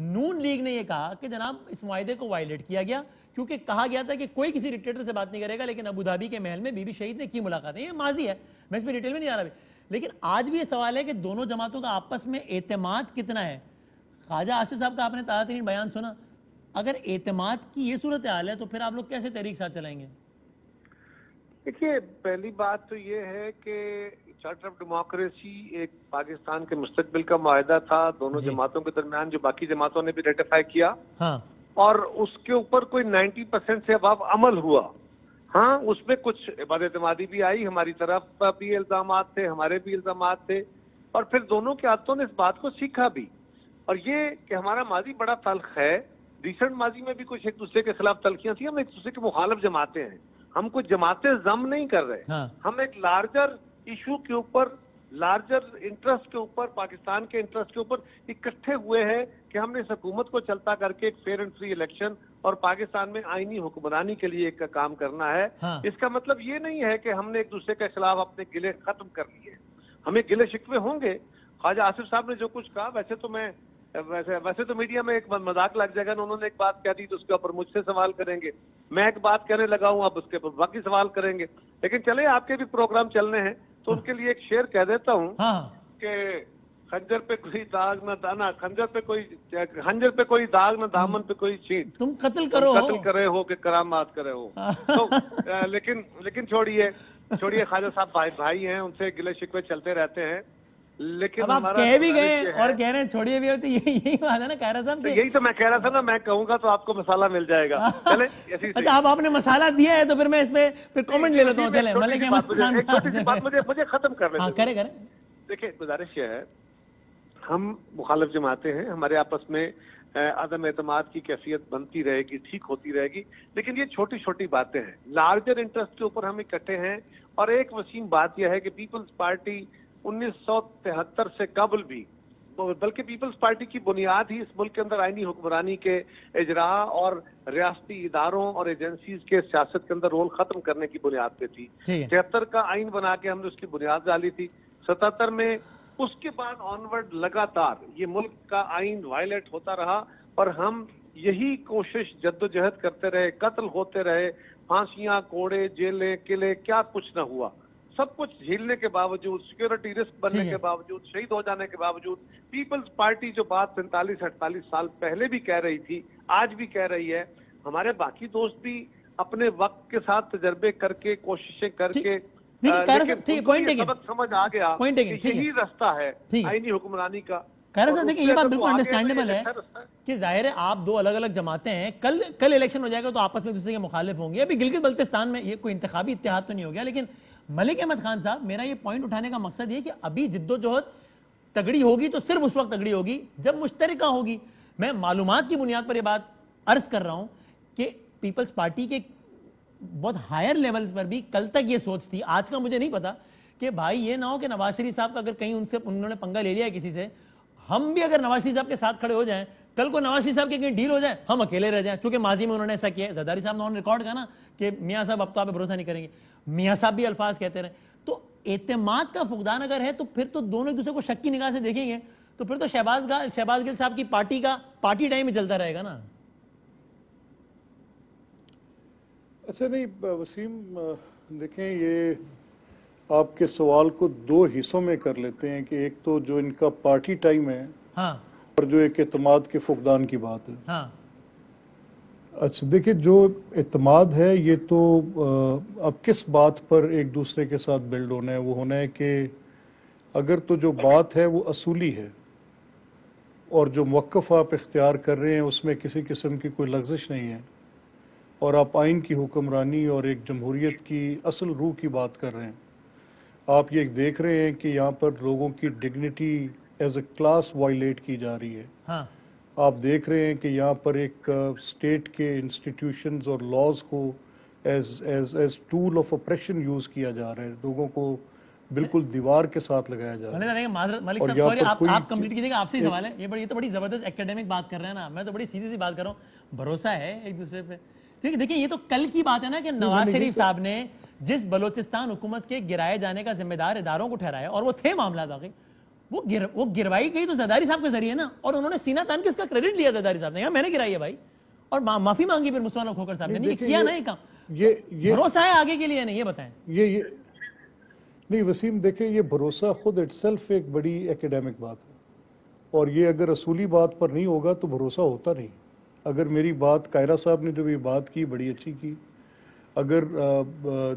نون league نے یہ کہا کہ جناب اس معاہدے کو وائلیٹ کیا گیا کیونکہ کہا گیا تھا کہ کوئی کسی ڈکٹیٹر سے بات نہیں کرے گا، لیکن ابو دھابی کے محل میں بی بی شہید نے کی ملاقاتیں، یہ ماضی ہے، میں اس میں ڈیٹیل میں نہیں آ رہا بھی۔ لیکن آج بھی یہ سوال ہے کہ دونوں جماعتوں کا آپس میں اعتماد کتنا ہے۔ خواجہ آصف صاحب کا آپ نے تازہ ترین بیان سنا، اگر اعتماد کی یہ صورتحال ہے تو پھر آپ لوگ کیسے تحریک ساتھ چلائیں گے؟ دیکھیے، پہلی بات تو یہ ہے کہ چارٹر آف ڈیموکریسی ایک پاکستان کے مستقبل کا معاہدہ تھا دونوں جماعتوں کے درمیان، جو باقی جماعتوں نے بھی ریٹیفائی کیا، ہاں، اور اس کے اوپر کوئی 90% سے اباب عمل ہوا۔ ہاں، اس میں کچھ بد اعتمادی بھی آئی، ہماری طرف بھی الزامات تھے، ہمارے بھی الزامات تھے، اور پھر دونوں قیادتوں نے اس بات کو سیکھا بھی، اور یہ کہ ہمارا ماضی بڑا تلخ ہے، ریسنٹ ماضی میں بھی کچھ ایک دوسرے کے خلاف تلخیاں تھیں، ہم ایک دوسرے کے مخالف جماعتیں ہیں، ہم کچھ جماعتیں ضم نہیں کر رہے، ہم ایک لارجر ایشو کے اوپر، لارجر انٹرسٹ کے اوپر، پاکستان کے انٹرسٹ کے اوپر اکٹھے ہوئے ہیں کہ ہم نے اس حکومت کو چلتا کر کے ایک فیئر اینڈ فری الیکشن اور پاکستان میں آئینی حکمرانی کے لیے ایک کام کرنا ہے۔ اس کا مطلب یہ نہیں ہے کہ ہم نے ایک دوسرے کے خلاف اپنے گلے ختم کر لیے، ہمیں گلے شکوے ہوں گے۔ خواجہ آصف صاحب نے جو کچھ کہا، ویسے تو میڈیا میں ایک مذاق لگ جائے گا، انہوں نے ایک بات کہہ دی تو اس کے اوپر مجھ سے سوال کریں گے، میں ایک بات کہنے لگا ہوں، اب اس کے اوپر باقی سوال کریں گے، لیکن چلے آپ کے بھی پروگرام چلنے ہیں تو ان کے لیے ایک شعر کہہ دیتا ہوں کہ خنجر پہ کوئی داغ نہ دانا، خنجر پہ کوئی داغ نہ دامن پہ کوئی چھینٹ، تم قتل کرے ہو کہ کرامات کرے ہو۔ تو لیکن چھوڑیے خواجہ صاحب بھائی ہیں، ان سے گلے شکوے چلتے رہتے ہیں، لیکن اب آپ کہہ بھی گئے اور کہہ رہے ہیں چھوڑیے بھی ہوتے، یہی بات ہے نا خیرہ صاحب، یہی تو میں کہہ رہا تھا نا، میں کہوں گا تو آپ کو مسالہ مل جائے گا۔ چلیں، اچھا آپ نے مسالہ دیا ہے تو پھر میں اس پہ پھر کامنٹ لے لیتا ہوں۔ چلیں ملک احمد خان ایک چھوٹی سی بات مجھے ختم کر لیتے ہیں۔ کریں دیکھیں، گزارش یہ ہے، ہم مخالف جماعتیں ہیں، ہمارے آپس میں عدم اعتماد کی کیفیت بنتی رہے گی، ٹھیک ہوتی رہے گی، لیکن یہ چھوٹی چھوٹی باتیں ہیں، لارجر انٹرسٹ کے اوپر ہم اکٹھے ہیں۔ اور ایک وسیم بات یہ ہے کہ پیپلز پارٹی 1973 سے قبل بھی، بلکہ پیپلز پارٹی کی بنیاد ہی اس ملک کے اندر آئینی حکمرانی کے اجراء اور ریاستی اداروں اور ایجنسیز کے سیاست کے اندر رول ختم کرنے کی بنیاد پہ تھی۔ 73 کا آئین بنا کے ہم نے اس کی بنیاد ڈالی تھی، 77 میں، اس کے بعد آنورڈ لگاتار یہ ملک کا آئین وائلیٹ ہوتا رہا، اور ہم یہی کوشش جدوجہد کرتے رہے، قتل ہوتے رہے، پھانسیاں، کوڑے، جیلیں، قلعے، کیا کچھ نہ ہوا، سب کچھ جھیلنے کے باوجود، سیکیورٹی رسک بننے کے باوجود، شہید ہو جانے کے باوجود، پیپلز پارٹی جو بات 45-48 سال پہلے بھی کہہ رہی تھی، آج بھی کہہ رہی ہے، ہمارے باقی دوست بھی اپنے وقت کے ساتھ تجربے کر کے، کوششیں کر کے، سبق سمجھ آ گیا کہ یہی راستہ ہے آئینی حکمرانی کا۔ خیر صاحب دیکھیں، یہ بات بالکل انڈرسٹینڈیبل ہے کہ ظاہر ہے آپ دو الگ الگ جماعتیں ہیں، کل الیکشن ہو جائے گا تو آپس میں دوسرے کے مخالف ہوں گے۔ ابھی گلگت بلتستان میں یہ کوئی انتخابی اتحاد تو نہیں ہو گیا، لیکن ملک احمد خان صاحب، میرا یہ پوائنٹ اٹھانے کا مقصد یہ کہ ابھی جدوجہد تگڑی ہوگی تو صرف اس وقت تگڑی ہوگی جب مشترکہ ہوگی۔ میں معلومات کی بنیاد پر یہ بات عرض کر رہا ہوں کہ پیپلز پارٹی کے بہت ہائر لیولز پر بھی کل تک یہ سوچ تھی، آج کا مجھے نہیں پتا، کہ بھائی یہ نہ ہو کہ نواز شریف صاحب کا اگر کہیں انہوں نے پنگا لے لیا ہے کسی سے، ہم بھی اگر نواز شریف صاحب کے ساتھ کھڑے ہو جائیں، کل کو نواز شریف صاحب کے کہیں ڈیل ہو جائے، ہم اکیلے رہ جائیں، کیونکہ ماضی میں انہوں نے ایسا کیا۔ زرداری صاحب نے ریکارڈ کہا نا کہ میاں صاحب اب تو آپ پہ بھروسہ نہیں کریں گے، میاں صاحب بھی الفاظ کہتے رہے۔ تو اعتماد کا فقدان اگر ہے تو پھر تو دونوں ایک دوسرے کو شک کی نگاہ سے دیکھیں گے، تو پھر تو شہباز گل صاحب کی پارٹی کا پارٹی ٹائم میں چلتا رہے گا نا۔ اچھا نہیں وسیم، دیکھیں یہ آپ کے سوال کو دو حصوں میں کر لیتے ہیں کہ ایک تو جو ان کا پارٹی ٹائم ہے، اور جو ایک اعتماد کے فقدان کی بات ہے۔ اچھا دیکھیں، جو اعتماد ہے یہ تو اب کس بات پر ایک دوسرے کے ساتھ بلڈ ہونا ہے، وہ ہونا ہے کہ اگر تو جو بات ہے وہ اصولی ہے اور جو موقف آپ اختیار کر رہے ہیں اس میں کسی قسم کی کوئی لغزش نہیں ہے، اور آپ آئین کی حکمرانی اور ایک جمہوریت کی اصل روح کی بات کر رہے ہیں، آپ یہ دیکھ رہے ہیں کہ یہاں پر لوگوں کی dignity as a class violate کی جا رہی ہے، آپ دیکھ رہے ہیں کہ یہاں پر ایک اسٹیٹ کے انسٹیٹیوشنز اور لاز کو as tool of oppression use کیا جا رہا ہے، لوگوں کو بالکل دیوار کے ساتھ لگایا جا رہا ہے۔ ملک صاحب سوری، آپ کمپلیٹ کیجیے گا، آپ سے ہی سوال ہے، یہ تو بڑی زبردست ایکیڈیمک بات کر رہے ہیں نا، میں تو بڑی سیدھی سی بات کر رہا ہوں، بھروسہ ہے ایک دوسرے پہ۔ دیکھیں یہ تو کل کی بات ہے نا کہ نواز شریف صاحب نے جس بلوچستان حکومت کے گرائے جانے کا ذمہ دار اداروں کو ٹھہرایا، اور وہ تھے معاملات آگے، وہ گروائی گئی تو زرداری صاحب کے ذریعے نا, اور انہوں نے سینہ تان کے اس کا کریڈٹ لیا زرداری صاحب نے, میں نے گرائی ہے بھائی, اور معافی مانگی پھر مصطفیٰ کھوکھر صاحب نے. نہیں کیا نا یہ کام, بھروسہ ہے آگے کے لیے نہیں, یہ بتائیں. یہ نہیں وسیم, دیکھیں یہ بھروسہ خود اٹ سیلف ایک بڑی ایکیڈیمک بات ہے, اور یہ اگر اصولی بات پر نہیں ہوگا تو بھروسہ ہوتا نہیں. اگر میری بات قاہرہ صاحب نے جو یہ بات کی بڑی اچھی کی, اگر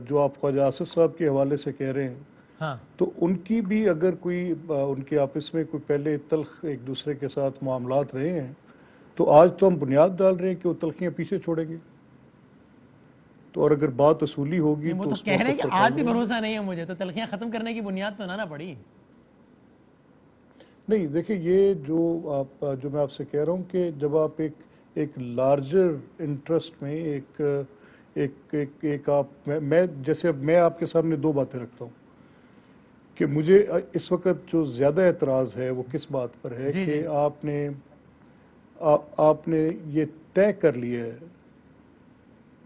جو آپ خواجہ آصف صاحب کے حوالے سے کہہ رہے ہیں تو ان کی بھی اگر کوئی ان کے آپس میں کوئی پہلے تلخ ایک دوسرے کے ساتھ معاملات رہے ہیں تو آج تو ہم بنیاد ڈال رہے ہیں کہ وہ تلخیاں پیچھے چھوڑیں گے. تو اور اگر بات اصولی ہوگی وہ تو کہہ رہے ہیں کہ آج بھی بھروسہ نہیں ہے مجھے, تو تلخیاں ختم کرنے کی بنیاد تو نہ پڑی. نہیں دیکھیں, یہ جو میں آپ سے کہہ رہا ہوں کہ جب آپ ایک لارجر انٹرسٹ میں ایک آپ میں جیسے اب میں آپ کے سامنے دو باتیں رکھتا ہوں کہ مجھے اس وقت جو زیادہ اعتراض ہے وہ کس بات پر ہے کہ آپ نے یہ طے کر لیا ہے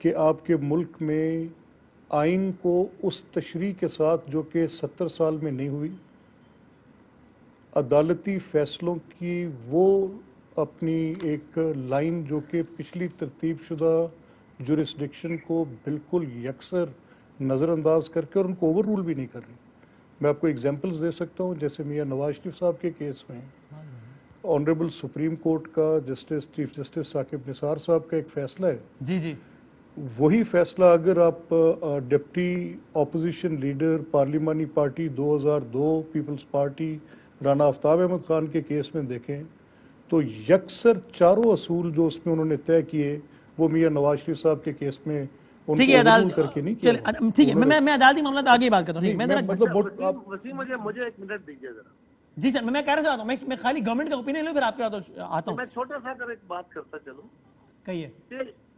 کہ آپ کے ملک میں آئین کو اس تشریح کے ساتھ جو کہ 70 سال میں نہیں ہوئی, عدالتی فیصلوں کی وہ اپنی ایک لائن جو کہ پچھلی ترتیب شدہ جورسڈکشن کو بالکل یکسر نظر انداز کر کے اور ان کو اوور رول بھی نہیں کر رہی. میں آپ کو ایگزامپلز دے سکتا ہوں, جیسے میاں نواز شریف صاحب کے کیس میں آنریبل سپریم کورٹ کا چیف جسٹس ثاقب نثار صاحب کا ایک فیصلہ ہے, جی وہی فیصلہ اگر آپ ڈپٹی اپوزیشن لیڈر پارلیمانی پارٹی 2002 پیپلز پارٹی رانا آفتاب احمد خان کے کیس میں دیکھیں تو یکسر چاروں اصول جو اس میں انہوں نے طے کیے وہ میاں نواز شریف صاحب کے کیس میں ان کو عدالت کر کے نہیں کیا. ٹھیک ہے, میں عدالتی معاملات آگے بات کرتا ہوں. وسیم مجھے ایک منٹ دیجیے ذرا. جی سر, میں کہہ رہا ہوں میں خالی گورنمنٹ کا اوپینین لوں پھر آپ کے آتا ہوں. میں چھوٹا سا اگر ایک بات کرتا چلوں, کہیے.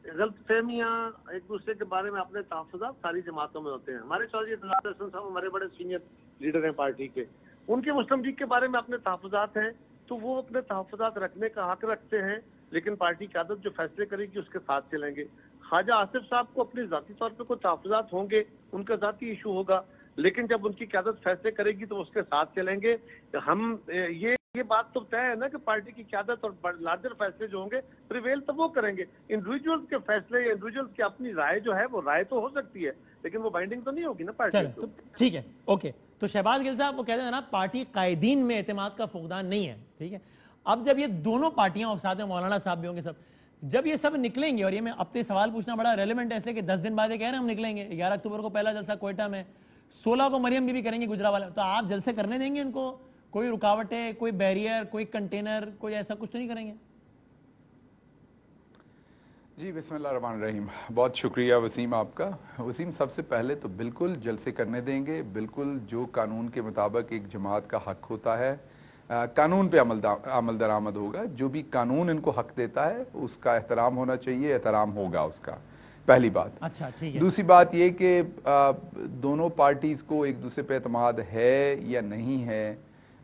غلط فہمیاں ایک دوسرے کے بارے میں اپنے تحفظات ساری جماعتوں میں ہوتے ہیں. ہمارے چودھری عبداللہ حسن صاحب ہمارے بڑے سینئر لیڈر ہیں پارٹی کے, ان کے مسلم لیگ کے بارے میں اپنے تحفظات ہیں تو وہ اپنے تحفظات رکھنے کا حق رکھتے ہیں, لیکن پارٹی قیادت جو فیصلے کرے گی اس کے ساتھ چلیں گے. خواجہ آصف صاحب کو اپنے ذاتی طور پہ کوئی تحفظات ہوں گے, ان کا ذاتی ایشو ہوگا, لیکن جب ان کی قیادت فیصلے کرے گی تو اس کے ساتھ چلیں گے. ہم یہ بات تو طے ہے نا کہ پارٹی کی قیادت اور لارجر فیصلے جو ہوں گے پریویل تو وہ کریں گے. انڈیویجولز کے فیصلے یا انڈیویجولز کی اپنی رائے جو ہے وہ رائے تو ہو سکتی ہے, لیکن وہ بائنڈنگ تو نہیں ہوگی نا پارٹی. ٹھیک ہے, اوکے. تو شہباز گل صاحب وہ کہتے ہیں جناب پارٹی قائدین میں اعتماد کا فقدان نہیں ہے, ٹھیک ہے. اب جب یہ دونوں پارٹیاں اور ساتھ میں مولانا صاحب بھی ہوں گے, سب جب یہ سب نکلیں گے, اور یہ میں اب تو سوال پوچھنا بڑا ریلیونٹ ہے اس لیے کہ 10 دن بعد یہ کہہ رہے ہیں ہم نکلیں گے, 11 اکتوبر کو پہلا جلسہ کوئٹہ میں, 16 کو مریم بھی کریں گے گجرات, تو آپ جلسے کرنے دیں گے ان کو؟ کوئی رکاوٹیں, کوئی بیریئر, کوئی کنٹینر, کوئی ایسا کچھ تو نہیں کریں گے؟ جی بسم اللہ الرحمن الرحیم. بہت شکریہ وسیم آپ کا. وسیم سب سے پہلے تو بالکل جلسے کرنے دیں گے, بالکل جو قانون کے مطابق ایک جماعت کا حق ہوتا ہے قانون پہ عمل درآمد ہوگا. جو بھی قانون ان کو حق دیتا ہے اس کا احترام ہونا چاہیے, احترام ہوگا اس کا, پہلی بات. اچھا ٹھیک ہے. دوسری بات یہ کہ دونوں پارٹیز کو ایک دوسرے پہ اعتماد ہے یا نہیں ہے,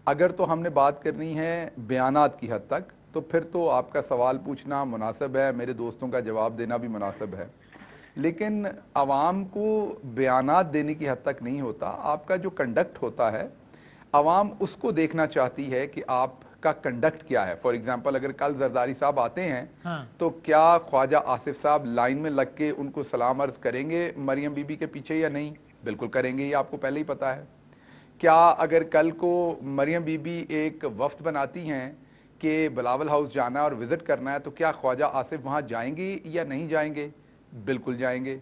اگر تو ہم نے بات کرنی ہے بیانات کی حد تک تو پھر تو آپ کا سوال پوچھنا مناسب ہے, میرے دوستوں کا جواب دینا بھی مناسب ہے, لیکن عوام کو بیانات دینے کی حد تک نہیں ہوتا. آپ کا جو کنڈکٹ ہوتا ہے عوام اس کو دیکھنا چاہتی ہے کہ آپ کا کنڈکٹ کیا ہے. فار ایگزامپل اگر کل زرداری صاحب آتے ہیں تو کیا خواجہ آصف صاحب لائن میں لگ کے ان کو سلام عرض کریں گے مریم بی بی کے پیچھے یا نہیں؟ بالکل کریں گے, یہ آپ کو پہلے ہی پتا ہے. کیا اگر کل کو مریم بی بی ایک وفد بناتی ہیں کہ بلاول ہاؤس جانا اور وزٹ کرنا ہے تو کیا خواجہ آصف وہاں جائیں گے یا نہیں جائیں گے؟ بالکل جائیں گے.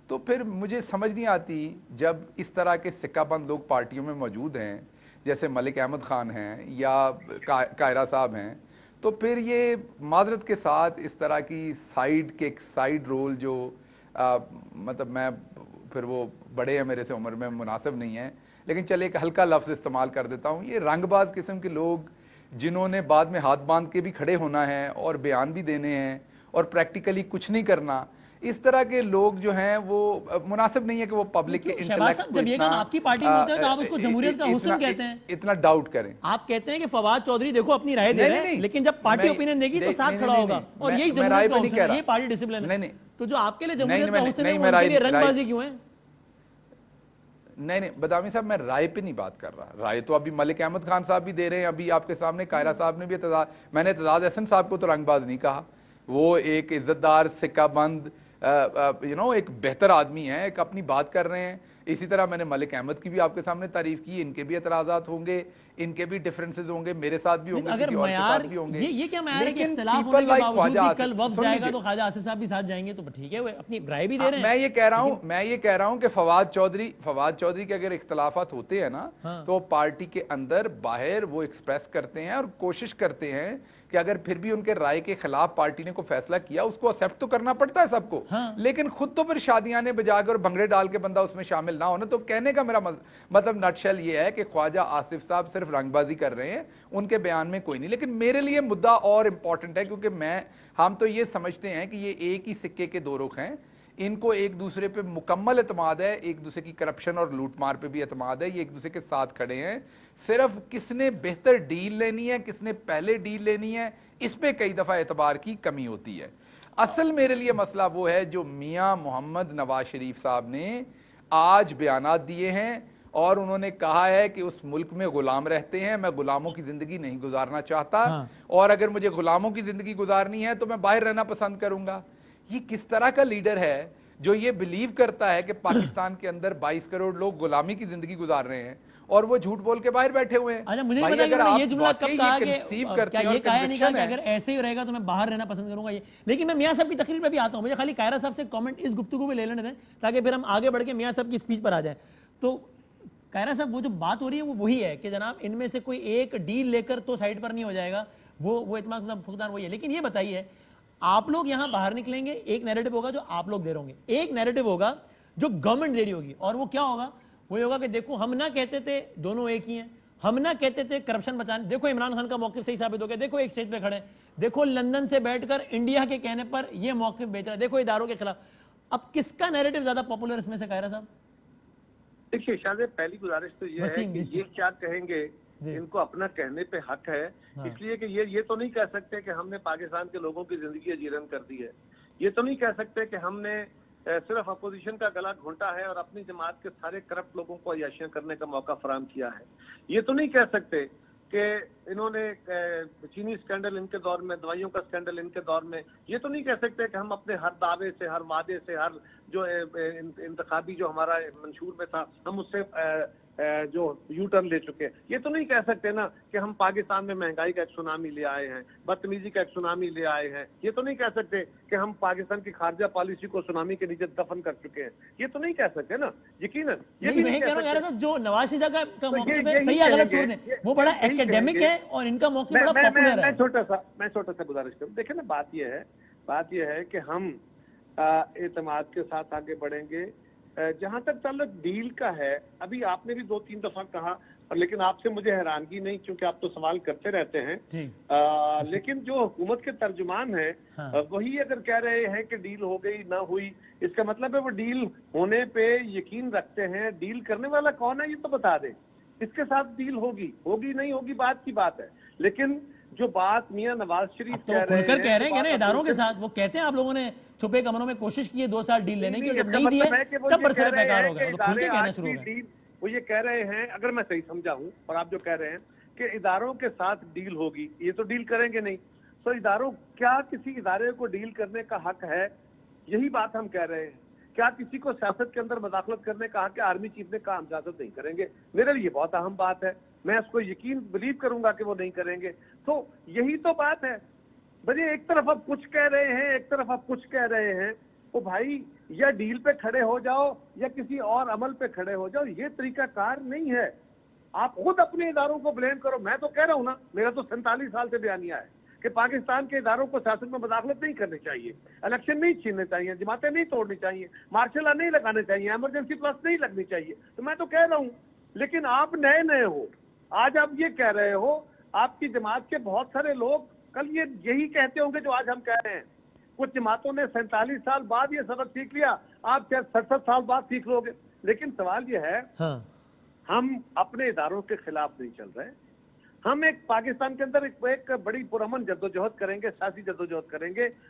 تو پھر مجھے سمجھ نہیں آتی جب اس طرح کے سکہ بند لوگ پارٹیوں میں موجود ہیں جیسے ملک احمد خان ہیں یا قاہرہ صاحب ہیں, تو پھر یہ معذرت کے ساتھ اس طرح کی سائیڈ رول جو مطلب میں پھر وہ بڑے ہیں میرے سے عمر میں, مناسب نہیں ہے, لیکن چلے ایک ہلکا لفظ استعمال کر دیتا ہوں. یہ رنگ باز قسم کے لوگ جنہوں نے بعد میں ہاتھ باندھ کے بھی کھڑے ہونا ہے اور بیان بھی دینے ہیں اور پریکٹیکلی کچھ نہیں کرنا, اس طرح کے لوگ جو ہیں وہ مناسب نہیں ہے کہ وہ پبلک کے انٹلیکٹ کو جب یہ کام آپ کی پارٹی میں ہوتا ہے تو آپ اس کو جمہوریت کا حسن کہتے ہیں, اتنا ڈاؤٹ کریں. آپ کہتے ہیں کہ فواد چودھری دیکھو اپنی رائے دے رہے ہیں, لیکن جب پارٹی اوپینین دے گی تو ساتھ کھڑا ہوگا, اور یہی جمہوریت کا حسن ہے, یہ پارٹی ڈسپلن ہے. تو جو آپ کے لیے جمہوریت کا حسن ہے وہ ان کے لیے رنگ بازی کیوں ہے؟ نہیں بدامی صاحب میں رائے پہ نہیں بات کر رہا. رائے تو ابھی ملک احمد خان صاحب بھی دے رہے ہیں, ابھی آپ کے سامنے قاہرہ صاحب نے بھی اعتراض, میں نے اعتراض احسن صاحب کو تو رنگ باز نہیں کہا, وہ ایک عزت دار سکہ بند ایک بہتر آدمی ہیں, ایک اپنی بات کر رہے ہیں. اسی طرح میں نے ملک احمد کی بھی آپ کے سامنے تعریف کی, ان کے بھی اعتراضات ہوں گے, ان کے بھی ڈیفرنسز ہوں گے, میرے ساتھ بھی ہوں گے, کسی اور کے ساتھ بھی ہوں گے. یہ کیا معیار ہے کہ اختلاف ہونے کے باوجود بھی کل وقت جائے گا تو خواجہ آصف صاحب بھی ساتھ جائیں گے, تو ٹھیک ہے, وہ اپنی رائے بھی دے رہے ہیں. میں یہ کہہ رہا ہوں کہ فواد چودھری کے اگر اختلافات ہوتے ہیں نا تو پارٹی کے اندر باہر وہ ایکسپریس کرتے ہیں اور کوشش کرتے ہیں کہ اگر پھر بھی ان کے رائے کے خلاف پارٹی نے کوئی فیصلہ کیا اس کو ایکسپٹ تو کرنا پڑتا ہے سب کو, لیکن خود تو پھر شادیاں نے بجا کے اور بھنگڑے ڈال کے بندہ اس میں شامل نہ ہونا. تو کہنے کا میرا مطلب نٹ شیل یہ ہے کہ خواجہ آصف صاحب صرف رنگ بازی کر رہے ہیں, ان کے بیان میں کوئی نہیں. لیکن میرے لیے مدعا اور امپورٹنٹ ہے, کیونکہ ہم تو یہ سمجھتے ہیں کہ یہ ایک ہی سکے کے دو رخ ہیں, ان کو ایک دوسرے پہ مکمل اعتماد ہے, ایک دوسرے کی کرپشن اور لوٹ مار پہ بھی اعتماد ہے, یہ ایک دوسرے کے ساتھ کھڑے ہیں. صرف کس نے بہتر ڈیل لینی ہے, کس نے پہلے ڈیل لینی ہے, اس پہ کئی دفعہ اعتبار کی کمی ہوتی ہے. اصل میرے لیے مسئلہ وہ ہے جو میاں محمد نواز شریف صاحب نے آج بیانات دیے ہیں اور انہوں نے کہا ہے کہ اس ملک میں غلام رہتے ہیں, میں غلاموں کی زندگی نہیں گزارنا چاہتا, اور اگر مجھے غلاموں کی زندگی گزارنی ہے تو میں باہر رہنا پسند کروں گا. یہ کس طرح کا لیڈر ہے جو یہ بلیو کرتا ہے کہ پاکستان کے اندر 22 کروڑ لوگ غلامی کی زندگی گزار رہے ہیں اور وہ جھوٹ بول کے باہر بیٹھے ہوئے ہیں. اچھا مجھے نہیں پتا کہ انہوں نے یہ جملہ کب کہا, کہ کیا یہ کہا نہیں کہا کہ اگر ایسے ہی رہے گا تو میں باہر رہنا پسند کروں گا. یہ لیکن میں میاں صاحب کی تقریر پہ بھی آتا ہوں, مجھے خالی قاہرہ صاحب سے کامنٹ اس گفتگو پہ لے لینے دیں تاکہ پھر ہم آگے بڑھ کے میاں صاحب کی اسپیچ پر آ جائیں. تو قاہرہ صاحب وہ جو بات ہو رہی ہے وہ وہی ہے کہ جناب ان میں سے کوئی ایک ڈیل لے کر تو سائڈ پر نہیں ہو جائے گا, وہ اعتماد فقدان وہی ہے. لیکن یہ بتائیے آپ لوگ یہاں باہر نکلیں گے, ایک نیریٹو ہوگا جو آپ لوگ دے رہے ہوں گے, ایک نیریٹو ہوگا جو گورنمنٹ دے رہی ہوگی, اور وہ کیا ہوگا, وہ یہ ہوگا کہ دیکھو ہم نہ کہتے تھے دونوں ایک ہی ہیں, ہم نہ کہتے تھے کرپشن بچانے, دیکھو عمران خان کا موقف صحیح ثابت ہو گیا, دیکھو ایک اسٹیج پہ کھڑے ہیں, دیکھو لندن سے بیٹھ کر انڈیا کے کہنے پر یہ موقف بیچ رہا ہے, دیکھو اداروں کے خلاف. اب کس کا نیریٹو زیادہ پاپولر اس میں سے قاہرہ صاحب؟ دیکھیے شاہ زیب, پہلی گزارش تو یہ ہے کہ یہ کیا کہیں گے, ان کو اپنا کہنے پہ حق ہے, اس لیے کہ یہ تو نہیں کہہ سکتے کہ ہم نے پاکستان کے لوگوں کی زندگی اجیرن کر دی ہے, یہ تو نہیں کہہ سکتے کہ ہم نے صرف اپوزیشن کا گلا گھونٹا ہے اور اپنی جماعت کے سارے کرپٹ لوگوں کو عیاشیاں کرنے کا موقع فراہم کیا ہے. یہ تو نہیں کہہ سکتے کہ انہوں نے چینی سکینڈل ان کے دور میں, دوائیوں کا سکینڈل ان کے دور میں, یہ تو نہیں کہہ سکتے کہ ہم اپنے ہر دعوے سے, ہر وعدے سے, ہر جو انتخابی جو ہمارا منشور میں تھا ہم اس سے جو یو ٹرن لے چکے. یہ تو نہیں کہہ سکتے نا کہ ہم پاکستان میں مہنگائی کا ایک سونامی لے آئے ہیں, بدتمیزی کا ایک سونامی لے آئے ہیں. یہ تو نہیں کہہ سکتے کہ ہم پاکستان کی خارجہ پالیسی کو سونامی کے نیچے دفن کر چکے ہیں. یہ تو نہیں کہہ سکتے نا, یقیناً. جو نواز شریف کا موقف ہے صحیح ہے غلط چھوڑ دیں, وہ بڑا ایکیڈیمک ہے اور ان کا موقف بڑا پاپولر ہے. میں چھوٹا سا گزارش کروں, دیکھیں نا بات یہ ہے کہ ہم اعتماد کے ساتھ آگے بڑھیں گے. جہاں تک تعلق ڈیل کا ہے, ابھی آپ نے بھی 2-3 دفعہ کہا, لیکن آپ سے مجھے حیرانگی نہیں کیونکہ آپ تو سوال کرتے رہتے ہیں, لیکن جو حکومت کے ترجمان ہیں وہی اگر کہہ رہے ہیں کہ ڈیل ہو گئی نہ ہوئی, اس کا مطلب ہے وہ ڈیل ہونے پہ یقین رکھتے ہیں. ڈیل کرنے والا کون ہے یہ تو بتا دیں, اس کے ساتھ ڈیل ہوگی نہیں ہوگی بات کی بات ہے. لیکن جو بات میاں نواز شریف کہہ رہے ہیں اداروں کے ساتھ, وہ کہتے ہیں آپ لوگوں نے چھپے کمروں میں کوشش کی ہے 2 سال ڈیل لینے کی, جب نہیں دی ہے تب برسر بیکار ہو گئے, تو کھل کے کہنا شروع ہو گئے. وہ یہ کہہ رہے ہیں, اگر میں صحیح سمجھا ہوں, اور آپ جو کہہ رہے ہیں کہ اداروں کے ساتھ ڈیل ہوگی, یہ تو ڈیل کریں گے نہیں. تو اداروں, کیا کسی ادارے کو ڈیل کرنے کا حق ہے؟ یہی بات ہم کہہ رہے ہیں. کیا کسی کو سیاست کے اندر مداخلت کرنے کا حق ہے؟ آرمی چیف نے کہا ہم اجازت نہیں کریں گے. میرے لیے بہت اہم بات ہے, میں اس کو یقین بلیو کروں گا کہ وہ نہیں کریں گے. تو یہی تو بات ہے بھائی, ایک طرف آپ کچھ کہہ رہے ہیں, ایک طرف آپ کچھ کہہ رہے ہیں. تو بھائی یا ڈیل پہ کھڑے ہو جاؤ یا کسی اور عمل پہ کھڑے ہو جاؤ, یہ طریقہ کار نہیں ہے. آپ خود اپنے اداروں کو بلیم کرو. میں تو کہہ رہا ہوں نا, میرا تو 47 سال سے بیانیہ ہے کہ پاکستان کے اداروں کو سیاست میں مداخلت نہیں کرنی چاہیے, الیکشن نہیں چھیننے چاہیے, جماعتیں نہیں توڑنی چاہیے, مارشل لا نہیں لگانے چاہیے, ایمرجنسی پلس نہیں لگنی چاہیے. تو میں تو کہہ رہا ہوں, لیکن آپ نئے ہو, آج آپ یہ کہہ رہے ہو, آپ کی جماعت کے بہت سارے لوگ کل یہی کہتے ہوں گے جو آج ہم کہہ رہے ہیں. کچھ جماعتوں نے 47 سال بعد یہ سبق سیکھ لیا, آپ شاید 67 سال بعد سیکھ لو گے. لیکن سوال یہ ہے, ہم اپنے اداروں کے خلاف نہیں چل رہے. ہم ایک پاکستان کے اندر ایک بڑی پرامن جدوجہد کریں گے, سیاسی جدوجہد کریں گے.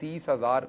30,000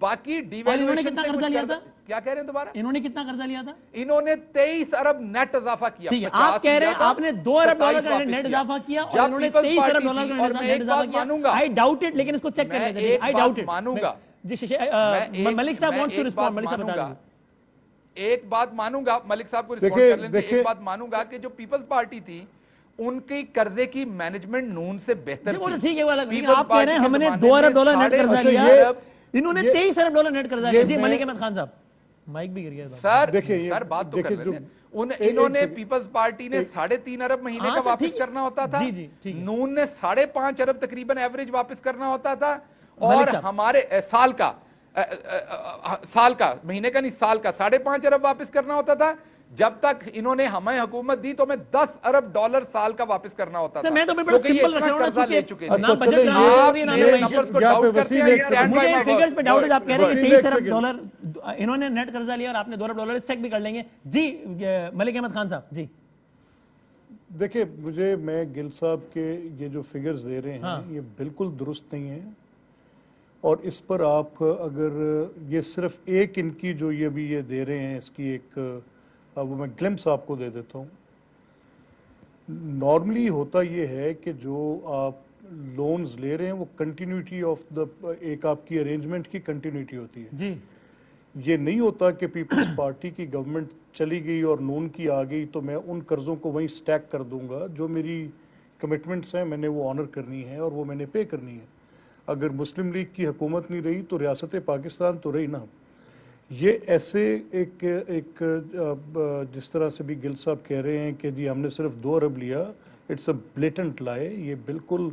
باقی انہوں نے کتنا قرضہ لیا تھا؟ کیا کہہ رہے ہیں دوبارہ؟ انہوں نے کتنا قرضہ لیا تھا؟ انہوں نے 23 ارب نیٹ اضافہ کیا. ٹھیک ہے، آپ کہہ رہے ہیں آپ نے 2 ارب ڈالر کا نیٹ اضافہ کیا اور انہوں نے 23 ارب ڈالر کا نیٹ اضافہ کیا. آئی ڈاؤٹ اٹ، لیکن اس کو چیک کر لیتے ہیں. I doubt it. مانوں گا ملک صاحب وانٹس ٹو ریسپونڈ. ملک صاحب بتا دیجیے. ایک بات مانوں گا، ملک صاحب کو ریسپونڈ کر لیں. ایک بات مانوں گا کہ جو پیپلز پارٹی تھی ان کی قرضے کی مینجمنٹ نون سے بہتر تھی. ٹھیک ہے، آپ کہہ رہے ہیں ہم نے 2 ارب ڈالر نیٹ قرضہ لیا، انہوں نے 23 ارب ڈالر نیٹ قرضہ لیا. جی ملک احمد خان صاحب، مائک بھی گر گیا سر بات تو کر لیتے ہیں. انہوں نے پیپلز پارٹی نے 3.5 ارب مہینے کا واپس کرنا ہوتا تھا، نون نے 5.5 ارب تقریباً ایوریج واپس کرنا ہوتا تھا، اور ہمارے سال کا مہینے کا نہیں، سال کا 5.5 ارب واپس کرنا ہوتا تھا. جب تک انہوں نے ہمیں حکومت دی تو ہمیں 10 ارب ڈالر سال کا واپس کرنا ہوتا تھا. میں تو بڑا سمپل رکھ رہا ہوں لے چکے نہ بجٹ مجھے فگرز پہ ڈاؤٹ ہے. آپ کہہ رہے ہیں 23 ارب ڈالر انہوں نے نیٹ قرضہ لیا اور آپ نے 2 ارب ڈالر چیک بھی کر لیں گے. جی ملک احمد خان صاحب. جی دیکھیں، میں گل صاحب کے یہ جو فگرز دے رہے ہیں یہ بالکل درست نہیں ہے، اور اس پر آپ اگر یہ صرف ایک ان کی جو یہ بھی یہ دے رہے ہیں اس کی ایک وہ میں گلمپس آپ کو دے دیتا ہوں. نارملی ہوتا یہ ہے کہ جو آپ لونز لے رہے ہیں وہ کنٹینیوٹی آف ایک آپ کی ارینجمنٹ کی کنٹینیوٹی ہوتی ہے. جی یہ نہیں ہوتا کہ پیپلز پارٹی کی گورنمنٹ چلی گئی اور نون کی آ گئی تو میں ان قرضوں کو وہیں سٹیک کر دوں گا. جو میری کمٹمنٹس ہیں میں نے وہ آنر کرنی ہے اور وہ میں نے پے کرنی ہے. اگر مسلم لیگ کی حکومت نہیں رہی تو ریاست پاکستان تو رہی نا. یہ ایسے ایک جس طرح سے بھی گل صاحب کہہ رہے ہیں کہ جی ہم نے صرف 2 ارب لیا، اٹس اے بلیٹنٹ لائے. یہ بالکل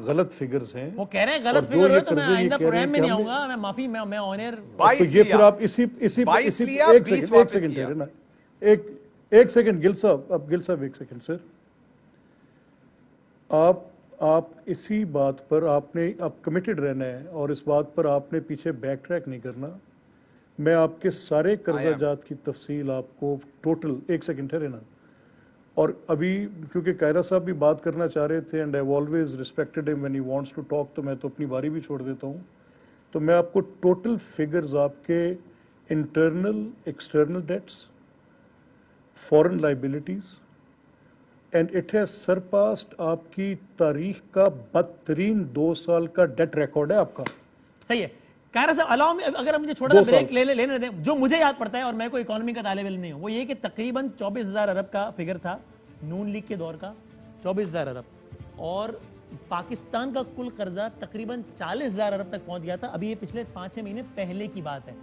غلط فگرز ہیں. وہ کہہ رہے ہیں غلط فگر ہوئے تو میں آئندہ پروگرام میں نہیں آؤں گا. میں معافی، میں آنر. تو یہ پھر آپ اسی ایک سیکنڈ کہہ رہے نا، ایک سیکنڈ گل صاحب، اب گل صاحب ایک سیکنڈ سر. آپ اسی بات پر آپ نے اب کمیٹڈ رہنا ہے اور اس بات پر آپ نے پیچھے بیک ٹریک نہیں کرنا. میں آپ کے سارے قرضہ جات کی تفصیل آپ کو ٹوٹل ایک سیکنڈ ٹھہرے نا. اور ابھی کیونکہ کائرہ صاحب بھی بات کرنا چاہ رہے تھے and I always respected him when he wants to talk, تو میں تو اپنی باری بھی چھوڑ دیتا ہوں. تو میں آپ کو ٹوٹل فگرز آپ کے internal external debts, foreign liabilities, and it has surpassed آپ کی تاریخ کا بدترین 2 سال کا ڈیٹ ریکارڈ ہے آپ کا. صحیح ہے. کائرہ صاحب الاؤ میں اگر ہم مجھے چھوٹا سا بریک لینے دیں. جو مجھے یاد پڑتا ہے اور میں کوئی اکانومی کا طالب علم نہیں ہوں، وہ یہ کہ تقریباً 24,000 ارب کا فگر تھا نون لیگ کے دور کا، 24,000 ارب، اور پاکستان کا کل قرضہ تقریباً 40,000 ارب تک پہنچ گیا تھا. ابھی یہ پچھلے 5-6 مہینے پہلے کی بات ہے.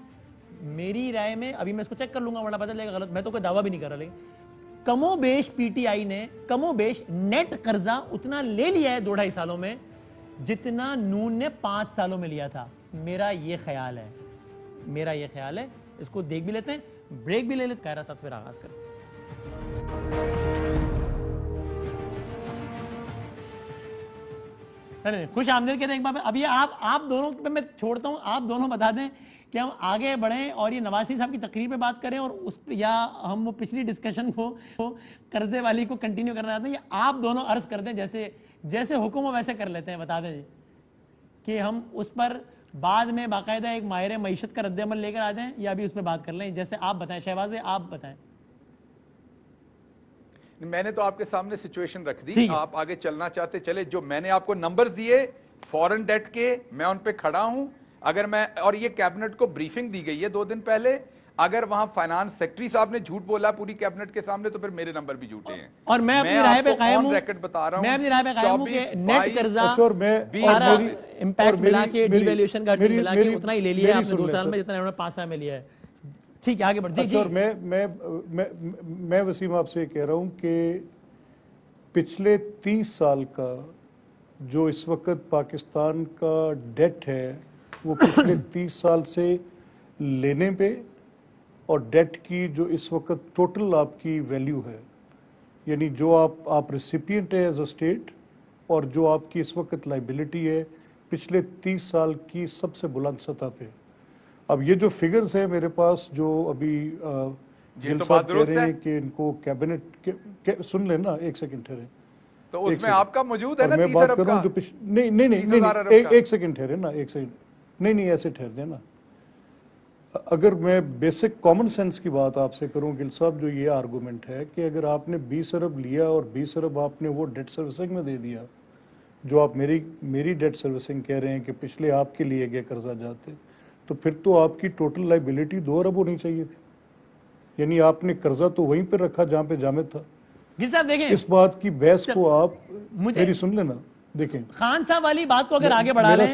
میری رائے میں ابھی میں اس کو چیک کر لوں گا ورنہ پتہ لگے گا غلط، میں تو کوئی دعویٰ بھی نہیں کر رہا، لیکن کم و بیش پی ٹی آئی نے کم و بیش نیٹ قرضہ اتنا لے لیا ہے 2-2.5 سالوں میں جتنا نون نے 5 سالوں میں لیا تھا. میرا یہ خیال ہے. اس کو دیکھ بھی لیتے ہیں، بریک بھی لے لیتے. کائرہ صاحب سے پھر آغاز کریں. خوش آمدید کہتے ہیں ایک بار. ابھی آپ دونوں پہ میں چھوڑتا ہوں، آپ دونوں بتا دیں کہ ہم آگے بڑھیں اور یہ نواز شریف صاحب کی تقریر پہ بات کریں اور اس پہ، یا ہم وہ پچھلی ڈسکشن کو قرضے والی کو کنٹینیو کرنا چاہتے ہیں. یہ آپ دونوں عرض کر دیں، جیسے حکم ہو ویسے کر لیتے ہیں. بتا دیں جی کہ ہم اس پر بعد میں باقاعدہ ایک ماہر معیشت کا رد عمل لے کر آ جائیں یا ابھی اس پہ بات کر لیں. جیسے آپ بتائیں شہباز بھائی، آپ بتائیں. میں نے تو آپ کے سامنے سچویشن رکھ دی، آپ آگے چلنا چاہتے چلے. جو میں نے آپ کو نمبرز دیے فورن ڈیٹ کے، میں ان پہ کھڑا ہوں. اگر میں، اور یہ کیبنٹ کو بریفنگ دی گئی ہے 2 دن پہلے، اگر وہاں فائنانس سیکٹری صاحب نے جھوٹ بولا پوری کیبنٹ کے سامنے تو پھر میرے نمبر بھی جھوٹے ہیں. اور میں اپنی رائے پہ قائم ہوں، میں اپنی رائے پہ قائم ہوں کہ نیٹ قرضہ سارا امپیکٹ ملا کے ڈی ویلیوشن کا ملا کے اتنا ہی لے لیا ہے آپ نے 2 سال میں جتنا انہوں نے 5 سال میں لیا ہے. ٹھیک ہے آگے بڑھ. جی میں وسیم آپ سے کہہ رہا ہوں کہ پچھلے 30 سال کا جو اس وقت پاکستان کا ڈیٹ ہے وہ پچھلے 30 سال سے لینے پہ اور ڈیٹ کی جو اس وقت ٹوٹل آپ کی ویلیو ہے، یعنی جو آپ ریسیپینٹ ہے ایز اے اسٹیٹ، اور جو آپ کی اس وقت لائبلٹی ہے پچھلے 30 سال کی سب سے بلند سطح پہ. اب یہ جو فگرز ہیں میرے پاس جو ابھی جیل صاحب کہہ رہے ہیں کہ ان کو کیبنٹ سن لیں نا، ایک سیکنڈ ٹھہرے. تو اس میں آپ کا موجود ہے نا 30 ارب کا؟ نہیں ایک سیکنڈ ٹھہرے نا، ایک سیکنڈ نہیں ایسے ٹھہر دیں نا. اگر میں بیسک کامن سینس کی بات آپ سے کروں گل صاحب، جو یہ آرگومنٹ ہے کہ اگر آپ نے 20 ارب لیا اور 20 ارب آپ نے وہ ڈیٹ سروسنگ میں دے دیا، جو آپ میری ڈیٹ سروسنگ کہہ رہے ہیں کہ پچھلے آپ کے لیے گئے قرضہ جاتے، تو پھر تو آپ کی ٹوٹل لائبلٹی 2 ارب ہونی چاہیے تھی، یعنی آپ نے قرضہ تو وہیں پہ رکھا جہاں پہ جامد تھا۔ گل صاحب دیکھیں، اس بات کی بحث کو آپ میری سن لینا، دیکھیں خان صاحب والی بات کو اگر آگے بڑھا لیں،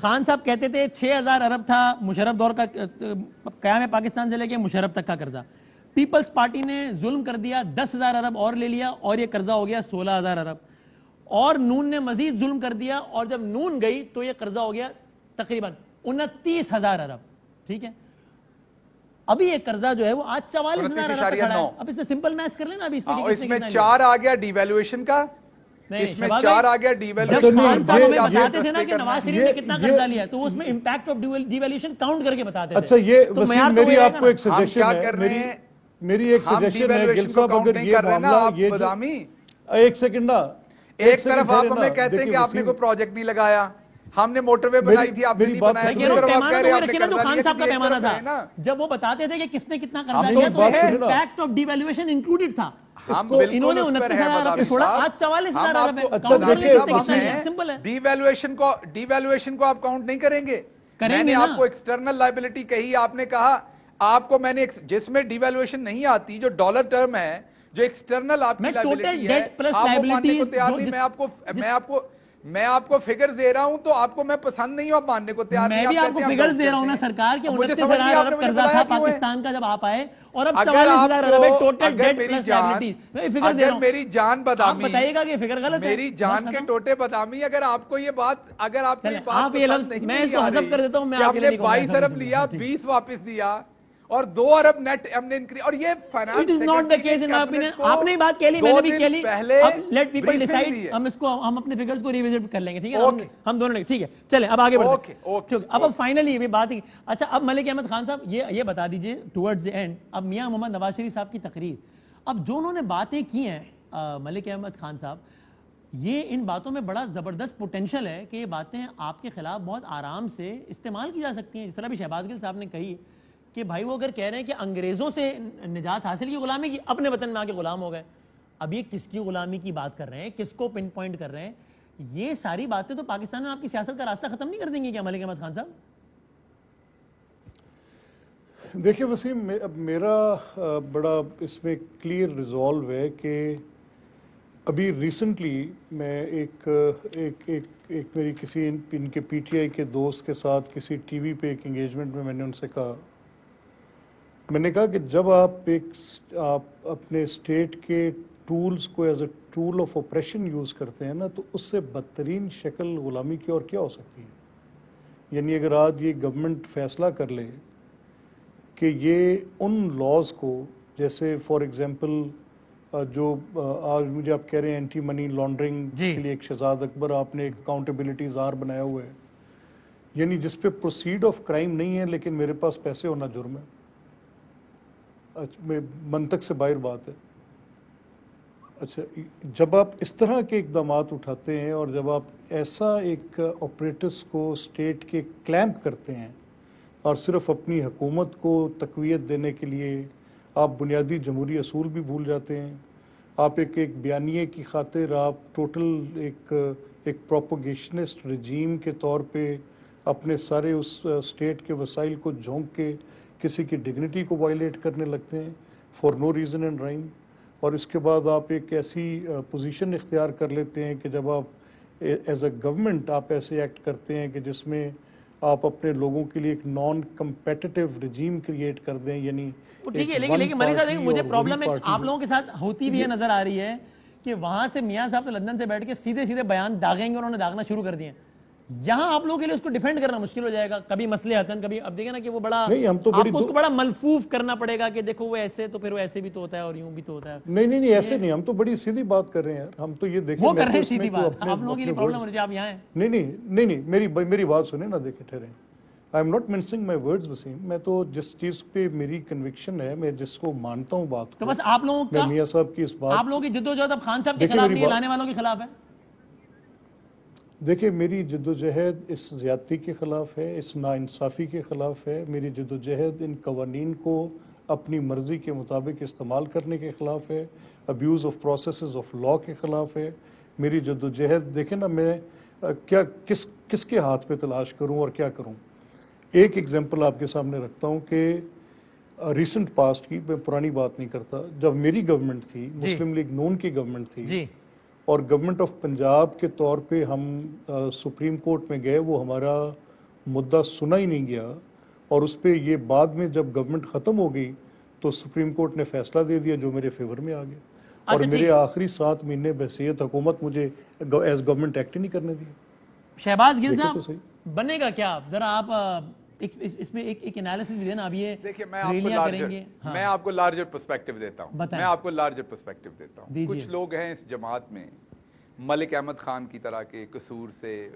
خان صاحب کہتے تھے 6000 ارب تھا مشرف دور کا قیام پاکستان سے لے کے مشرف تک کا قرضہ، پیپلز پارٹی نے ظلم کر دیا، 10,000 ارب اور لے لیا اور یہ قرضہ ہو گیا 16,000 ارب، اور نون نے مزید ظلم کر دیا اور جب نون گئی تو یہ قرضہ ہو گیا تقریباً 29,000 ارب، ٹھیک ہے؟ ابھی یہ قرضہ جو ہے وہ آج 44,000 ارب پہ کھڑا ہے۔ اب اس میں سمپل میتھ کر لینا، ابھی اس میں 4 آ گیا ڈی ویلیویشن کا، اس میں 4 آ گیا ڈی جب ویلیویشن۔ خان صاحب ہمیں بتاتے تھے نا کہ نواز شریف نے کتنا قرضہ لیا تو اس میں impact of devaluation count کر کے بتاتے تھے۔ اچھا یہ تو وسیم، معیار تو میری وہ آپ کو ایک ہم سجیشن کیا ہے، کر رہے ہیں، میری ایک ہم سجیشن ہے devaluation گل کو صاحب، count اگر نہیں یہ کر رہے نا معاملہ آپ یہ بدامی، ایک سیکنڈ نا، ایک طرف آپ ہمیں کہتے ہیں کہ آپ نے کوئی پروجیکٹ نہیں لگایا، ہم نے موٹر وے بنائی تھی، آپ نے نہیں بنایا، پیمانہ تو وہ رکھے نا جو خان صاحب کا پیمانہ تھا، جب وہ بتاتے تھے کہ کس نے کتنا قرضہ لیا تو امپیکٹ آف ڈی ویلیویشن انکلوڈڈ تھا۔ انہوں نے 29,000 ارب چھوڑا، آج 44,000 ارب ہے، کاؤنٹ کر لیں کتنا لیا، سمپل ہے۔ ڈی ویلیویشن کو آپ کاؤنٹ نہیں کریں گے؟ میں نے آپ کو ایکسٹرنل لائبلٹی کہی، آپ نے کہا آپ کو میں نے جس میں ڈی ویلیویشن نہیں آتی، جو ڈالر ٹرم ہے، جو ایکسٹرنل آپ کی لائبلٹی ہے، آپ کو ماننے کو تیار نہیں، میں آپ کو فگرز دے رہا ہوں تو آپ کو میں پسند نہیں ہوں، آپ ماننے کو تیار نہیں۔ میں بھی آپ کو فگرز دے رہا ہوں نا سرکار کہ 29,000 ارب قرضہ تھا پاکستان کا جب آپ آئے، اور اب 44,000 ارب ہے ٹوٹل ڈیٹ پلس لائبلٹی۔ میں فگر دے رہا ہوں، میری جان بدامی، آپ بتائیے گا کہ فگر غلط ہے، میری جان کے ٹوٹے بدامی، اگر آپ کو یہ بات، اگر آپ کو یہ بات آپ یہ لفظ میں اس کو حذف کر دیتا ہوں، میں آپ کے لیے 22 ارب لیا، 20 واپس دیا اور 2 ارب نیٹ ہم نے انکریز، اور یہ finance it is not the case in my opinion. آپ نے بات کہہ لی، میں نے بھی کہہ لی، اب لیٹ پیپل ڈیسائیڈ، ہم اپنے فگرز کو ریوزٹ کر لیں گے، ٹھیک ہے؟ ہم دونوں نے، ٹھیک ہے چلیں اب آگے بڑھتے ہیں۔ اب فائنلی یہ بات ہی، اچھا اب ملک احمد خان صاحب یہ بتا دیجئے ٹورڈز دی اینڈ، اب میاں محمد نواز شریف صاحب کی تقریر، اب جو انہوں نے باتیں کی ہیں ملک احمد خان صاحب، یہ ان باتوں میں بڑا زبردست پوٹینشل ہے کہ یہ باتیں آپ کے خلاف بہت آرام سے استعمال کی جا سکتی ہیں، جس طرح بھی شہباز گل صاحب نے کہی کہ بھائی وہ اگر کہہ رہے ہیں کہ انگریزوں سے نجات حاصل کی، غلامی کی، اپنے وطن میں آ کے غلام ہو گئے، اب یہ کس کی غلامی کی بات کر رہے ہیں، کس کو پن پوائنٹ کر رہے ہیں، یہ ساری باتیں تو پاکستان میں آپ کی سیاست کا راستہ ختم نہیں کر دیں گے کیا ملک احمد خان صاحب؟ دیکھیں وسیم، میرا بڑا اس میں کلیئر ریزالو ہے کہ ابھی ریسنٹلی میں ایک میری کسی ان کے پی ٹی آئی کے دوست کے ساتھ کسی ٹی وی پہ ایک انگیجمنٹ میں نے ان سے کہا، میں نے کہا کہ جب آپ اپنے اسٹیٹ کے ٹولز کو as a tool of oppression use کرتے ہیں نا، تو اس سے بدترین شکل غلامی کی اور کیا ہو سکتی ہے؟ یعنی اگر آج یہ گورنمنٹ فیصلہ کر لے کہ یہ ان لاز کو، جیسے فار ایگزامپل جو آج مجھے آپ کہہ رہے ہیں اینٹی منی لانڈرنگ کے لیے ایک شہزاد اکبر آپ نے ایک اکاؤنٹیبلٹی زار بنایا ہوا ہے، یعنی جس پہ پروسیڈ آف کرائم نہیں ہے لیکن میرے پاس پیسے ہونا جرم ہے، منطق سے باہر بات ہے۔ اچھا جب آپ اس طرح کے اقدامات اٹھاتے ہیں اور جب آپ ایسا ایک آپریٹرس کو اسٹیٹ کے کلیمپ کرتے ہیں اور صرف اپنی حکومت کو تقویت دینے کے لیے آپ بنیادی جمہوری اصول بھی بھول جاتے ہیں، آپ ایک بیانیے کی خاطر آپ ٹوٹل ایک پروپوگیشنسٹ رجیم کے طور پہ اپنے سارے اس اسٹیٹ کے وسائل کو جھونک کے کسی کی ڈگنیٹی کو وائلیٹ کرنے لگتے ہیں for no reason and rhyme, اور اس کے بعد آپ ایک ایسی پوزیشن اختیار کر لیتے ہیں کہ جب آپ ایز اے گورنمنٹ آپ ایسے ایکٹ کرتے ہیں کہ جس میں آپ اپنے لوگوں کے لیے ایک نان کمپیٹیٹیو رجیم کریٹ کر دیں، یعنی ٹھیک ہے، لیکن مری صاحب مجھے پرابلم ہے آپ لوگوں کے ساتھ ہوتی بھی ہے نظر آ رہی ہے کہ وہاں سے میاں صاحب تو لندن سے بیٹھ کے سیدھے بیان داغیں گے، انہوں نے داغنا شروع کر دیے، یہاں آپ لوگوں کے لیے اس کو ڈیفینڈ کرنا مشکل ہو جائے گا، کبھی مسئلے آتے ہیں، کبھی اب دیکھیں نا کہ وہ بڑا آپ کو اس کو بڑا ملفوف کرنا پڑے گا کہ دیکھو وہ ایسے تو پھر وہ ایسے بھی تو ہوتا ہے اور یوں بھی تو ہوتا ہے۔ نہیں ایسے نہیں، ہم تو بڑی سیدھی بات کر رہے ہیں، ہم تو یہ دیکھیں وہ کر رہے ہیں سیدھی بات، آپ لوگوں کی پرابلم ہو رہی ہے آپ یہاں ہیں۔ نہیں میری بات سنیں نا، دیکھیں ٹھہریں، I am not mincing my words Waseem, میں تو جس چیز پہ میری کنوکشن ہے، میں جس کو مانتا ہوں بات تو بس آپ لوگوں کا، میاں صاحب کی اس بات، آپ لوگوں کی جدوجہد اب خان صاحب کے خلاف نہیں ہے، لانے والوں کے خلاف ہے۔ دیکھیں میری جدوجہد اس زیادتی کے خلاف ہے، اس ناانصافی کے خلاف ہے، میری جدوجہد ان قوانین کو اپنی مرضی کے مطابق استعمال کرنے کے خلاف ہے، abuse of processes of law کے خلاف ہے، میری جدوجہد دیکھیں نا میں کیا کس کے ہاتھ پہ تلاش کروں اور کیا کروں. ایک ایگزامپل آپ کے سامنے رکھتا ہوں کہ ریسنٹ پاسٹ کی، میں پرانی بات نہیں کرتا، جب میری گورنمنٹ تھی، مسلم لیگ نون کی گورنمنٹ تھی اور گورنمنٹ آف پنجاب کے طور پہ ہم سپریم کورٹ میں گئے، وہ ہمارا مدعا سنا ہی نہیں گیا اور اس پہ یہ بعد میں جب گورنمنٹ ختم ہو گئی تو سپریم کورٹ نے فیصلہ دے دیا جو میرے فیور میں آ گیا اور میرے آخری 7 مہینے بحیثیت حکومت مجھے ایز گورنمنٹ ایکٹ ہی نہیں کرنے دیا. شہباز گل صاحب بنے گا کیا؟ ذرا آپ اس میں ایک انالیسس بھی دینا. اب یہ دیکھیں میں آپ کو لارجر پرسپیکٹو دیتا ہوں. کچھ لوگ ہیں اس جماعت میں ملک احمد خان کی طرح کے قصور سے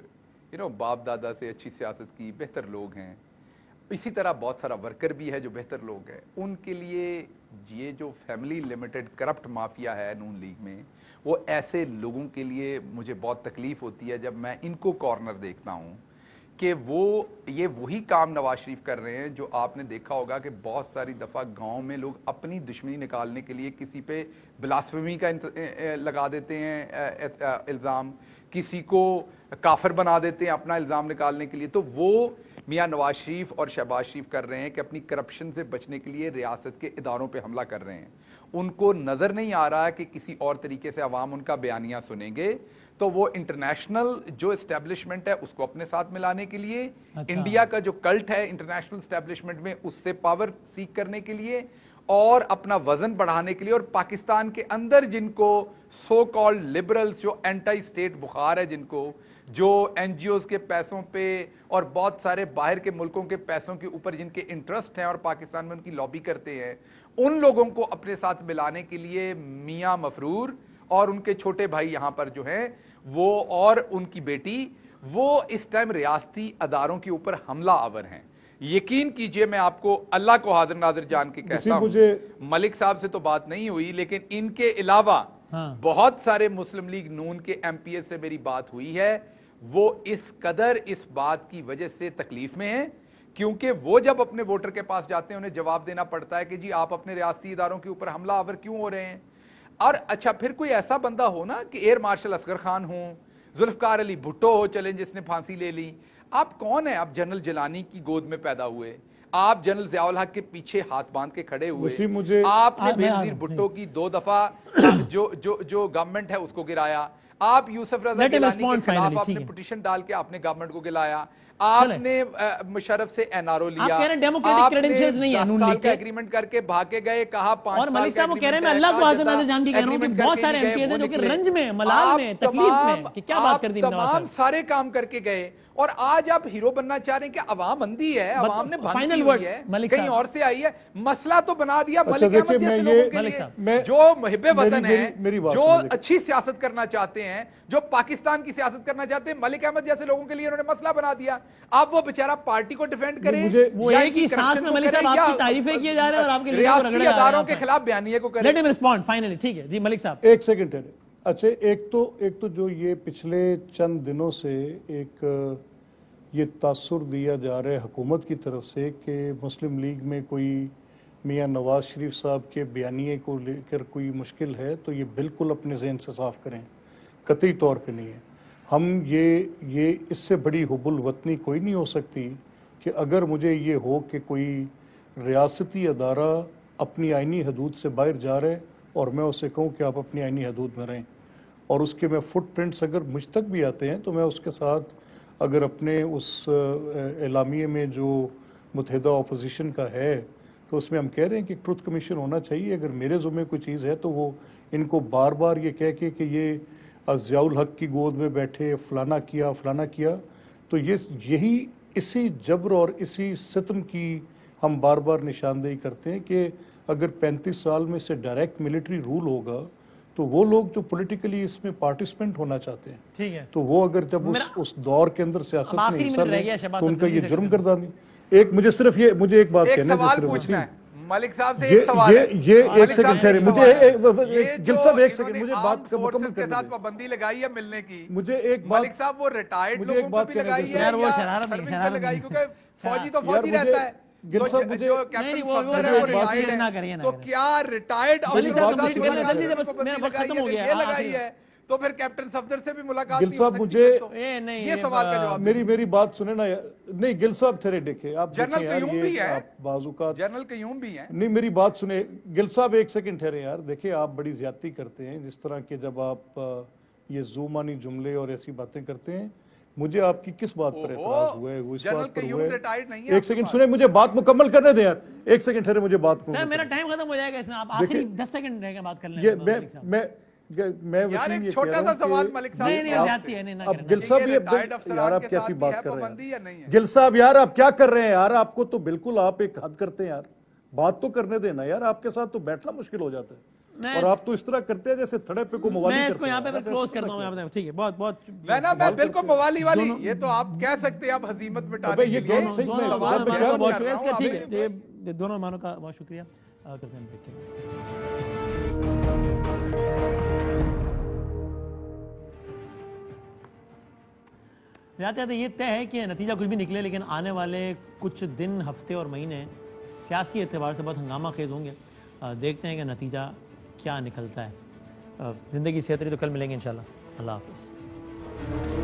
باپ دادا سے اچھی سیاست کی بہتر لوگ ہیں. اسی طرح بہت سارا ورکر بھی ہے جو بہتر لوگ ہیں. ان کے لیے یہ جو فیملی لیمیٹڈ کرپٹ مافیا ہے نون لیگ میں، وہ ایسے لوگوں کے لیے مجھے بہت تکلیف ہوتی ہے جب میں ان کو کارنر دیکھتا ہوں کہ یہ وہی کام نواز شریف کر رہے ہیں جو آپ نے دیکھا ہوگا کہ بہت ساری دفعہ گاؤں میں لوگ اپنی دشمنی نکالنے کے لیے کسی پہ بلاسفیمی کا لگا دیتے ہیں الزام، کسی کو کافر بنا دیتے ہیں اپنا الزام نکالنے کے لیے. تو وہ میاں نواز شریف اور شہباز شریف کر رہے ہیں کہ اپنی کرپشن سے بچنے کے لیے ریاست کے اداروں پہ حملہ کر رہے ہیں. ان کو نظر نہیں آ رہا کہ کسی اور طریقے سے عوام ان کا بیانیہ سنیں گے تو وہ انٹرنیشنل جو اسٹیبلشمنٹ ہے اس کو اپنے ساتھ ملانے کے لیے، انڈیا کا جو کلٹ ہے انٹرنیشنل اسٹیبلشمنٹ میں اس سے پاور سیک کرنے کے لیے اور اپنا وزن بڑھانے کے لیے، اور پاکستان کے اندر جن کو سو کالڈ لبرلز جو اینٹی اسٹیٹ بخار ہے، جن کو جو این جی اوز کے پیسوں پہ اور بہت سارے باہر کے ملکوں کے پیسوں کے اوپر جن کے انٹرسٹ ہیں اور پاکستان میں ان کی لابی کرتے ہیں، ان لوگوں کو اپنے ساتھ ملانے کے لیے میاں مفرور اور ان کے چھوٹے بھائی یہاں پر جو ہیں وہ اور ان کی بیٹی وہ اس ٹائم ریاستی اداروں کے اوپر حملہ آور ہیں. یقین کیجئے میں آپ کو اللہ کو حاضر ناظر جان کے کہتا ہوں، ملک صاحب سے تو بات نہیں ہوئی لیکن ان کے علاوہ بہت سارے مسلم لیگ نون کے ایم پی ایس سے میری بات ہوئی ہے. وہ اس قدر اس بات کی وجہ سے تکلیف میں ہیں کیونکہ وہ جب اپنے ووٹر کے پاس جاتے ہیں انہیں جواب دینا پڑتا ہے کہ جی آپ اپنے ریاستی اداروں کے اوپر حملہ آور کیوں ہو رہے ہیں. اور اچھا پھر کوئی ایسا بندہ ہو نا کہ ایئر مارشل اصغر خان ہوں، ذوالفقار علی بھٹو ہو چلیں جس نے پھانسی لے لی. آپ کون ہیں؟ آپ جنرل جیلانی کی گود میں پیدا ہوئے، آپ جنرل ضیاء الحق کے پیچھے ہاتھ باندھ کے کھڑے ہوئے، آپ نے بینظیر بھٹو کی 2 دفعہ جو گورنمنٹ ہے اس کو گرایا، آپ یوسف رضا گیلانی کے خلاف آپ نے پٹیشن ڈال کے آپ نے گورنمنٹ کو گلایا، آپ نے مشرف سے این آر او لیا، آپ کہہ رہے ہیں ڈیموکریٹک کریڈنشلز نہیں ہے نون لیگ کے، ایگریمنٹ کر کے بھاگ کے گئے، کہا 5 سال اور ملک صاحب وہ کہہ رہے ہیں میں اللہ کو حاضر ناظر جان کے کہہ رہا ہوں کہ بہت سارے ایم پی ایز ہیں جو کہ رنج میں، ملال میں، تکلیف میں، کہ کیا بات کر دی نواز صاحب، تمام سارے کام کر کے گئے اور آج آپ ہیرو بننا چاہ رہے ہیں کہ عوام اندھی ہے، عوام نے بھانکی ہوئی ہے، کہیں اور سے آئی ہے. مسئلہ تو بنا دیا ملک احمد جیسے لوگوں کے لیے جو محب وطن ہیں، جو اچھی سیاست کرنا چاہتے ہیں، جو پاکستان کی سیاست کرنا چاہتے ہیں، ملک احمد جیسے لوگوں کے لیے انہوں نے مسئلہ بنا دیا. آپ وہ بیچارہ پارٹی کو ڈیفینڈ کریں، وہ ایک ہی سانس میں ملک صاحب آپ کی تعریفیں کیے جا رہے ہیں اور آپ کے ریاستی اداروں کے خلاف بیانیے کو کریں. لیٹ ہم رسپونڈ فائنلی. ٹھیک ہے جی ملک صاحب ایک سیکنڈ ہے. اچھا ایک تو جو یہ پچھلے چند دنوں سے ایک یہ تاثر دیا جا رہا ہے حکومت کی طرف سے کہ مسلم لیگ میں کوئی میاں نواز شریف صاحب کے بیانیے کو لے کر کوئی مشکل ہے، تو یہ بالکل اپنے ذہن سے صاف کریں، قطعی طور پہ نہیں ہے. ہم یہ اس سے بڑی حب الوطنی کوئی نہیں ہو سکتی کہ اگر مجھے یہ ہو کہ کوئی ریاستی ادارہ اپنی آئینی حدود سے باہر جا رہے اور میں اسے کہوں کہ آپ اپنی آئینی حدود میں رہیں، اور اس کے میں فٹ پرنٹس اگر مجھ تک بھی آتے ہیں تو میں اس کے ساتھ اگر اپنے اس اعلامیے میں جو متحدہ اپوزیشن کا ہے تو اس میں ہم کہہ رہے ہیں کہ ٹروتھ کمیشن ہونا چاہیے. اگر میرے ذمہ کوئی چیز ہے تو وہ ان کو بار بار یہ کہہ کے کہ یہ ضیاء الحق کی گود میں بیٹھے فلانا کیا تو یہی اسی جبر اور اسی ستم کی ہم بار بار نشاندہی کرتے ہیں کہ اگر 35 سال میں سے ڈائریکٹ ملٹری رول ہوگا تو وہ لوگ جو پولیٹیکلی اس میں پارٹیسپینٹ ہونا چاہتے ہیں، ٹھیک ہے، تو وہ اگر جب اس دور کے اندر سیاست میں حصہ لیں تو ان کا یہ جرم گردانی. ایک مجھے ایک بات کہنا ہے، ملک صاحب سے ایک سوال ہے. یہ ایک ملک سیکنڈ صاحب سے ٹھہرے ایک مجھے سوال ہے. یہ گل جو صاحب ایک انہوں سیکنڈ نے مجھے armed بات کا مکمل forces کے کرنے ساتھ دیں. پابندی لگائی ہے ملنے کی, مجھے ایک بات ملک صاحب وہ ریٹائرڈ مجھے ایک لوگوں بات کو بھی کہنے لگائی دیں. ہے یار وہ یا شرارت نہیں، سروس شرارت پہ لگائی, نہیں. کیونکہ فوجی تو یار فوجی مجھے رہتا ہے. گل صاحب تو مجھے جو نہیں، کیپٹن وہ صفدر ہے وہ بات شیئر ریٹائرڈ نہ ہے, کریے نہ تو کریے. کیا ریٹائرڈ جلدی سے بات کمپلیٹ کر لیں، جلدی سے بس پابندی میرا وقت لگائی ختم ہو ہے, گیا. یہ لگائی ہے, تو پھر کیپٹن صفدر سے بھی ملاقات گل نہیں ہو صاحب سکتی مجھے پھر تو. نہیں یہ سوال کا جواب دیں. میری بات سنیں نا. نہیں گل صاحب تھرے دیکھیں, آپ جنرل دیکھیں یار, قیوم بھی یہ ہے, آپ بازو کا جنرل قیوم بھی ہیں. نہیں میری بات سنیں گل صاحب ایک سیکنڈ ٹھہرے یار. دیکھیں آپ بڑی زیادتی کرتے ہیں جس طرح کہ جب آپ یہ زومانی جملے اور ایسی باتیں کرتے ہیں. مجھے آپ کی کس بات پر اعتراض ہوا ہے, وہ اس جنرل بات پر قیوم ہوا ریٹائرڈ نہیں ہے. ہے. ایک سیکنڈ سنیں, مجھے بات مکمل کرنے دیں یار. ایک سیکنڈ ٹھہرے, مجھے بات سر میرا ٹائم ختم ہو جائے گا اس میں, آپ آخری 10 سیکنڈ رہ کے بات کر لیں. یہ ملک صاحب. میں یار وسیم ایک یہ چھوٹا کہہ سا رہا سوال ہوں ملک کہ صاحب نہیں نہیں زیادتی ہے, نہیں نہ اب کرنا. گل صاحب ریٹائرڈ یار افسران آپ کے کیسی ساتھ بات بھی ہے کر رہے پابندی یا نہیں ہیں. ہے؟ گل صاحب یار آپ کیا کر رہے ہیں یار, آپ کو تو بالکل آپ ایک حد کرتے ہیں یار. بات تو کرنے دینا یار, آپ کے ساتھ تو بیٹھنا مشکل ہو جاتا ہے. اور آپ تو اس طرح کرتے ہیں جیسے تھڑے پہ کو موالی میں اس کرتے کو ہیں. یہاں پہ کلوز کرتا ہوں. یہاں پہ ٹھیک ہے, بہت بہت میں بالکل موالی والی, یہ تو آپ کہہ سکتے ہیں, آپ حزیمت مٹانے کے یہ لیے دونوں صحیح میں سوال میں میں بہت کر رہا شکریہ. ہوں. ٹھیک ہے, یہ دونوں مہمانوں کا بہت شکریہ. کرتے ہیں بیٹھے. جاتے جاتے یہ طے ہے کہ نتیجہ کچھ بھی نکلے, لیکن آنے والے کچھ دن, ہفتے اور مہینے سیاسی اعتبار سے بہت ہنگامہ خیز ہوں گے. دیکھتے ہیں کہ نتیجہ کیا نکلتا ہے. زندگی صحت رہی تو کل ملیں گے انشاءاللہ. اللہ حافظ.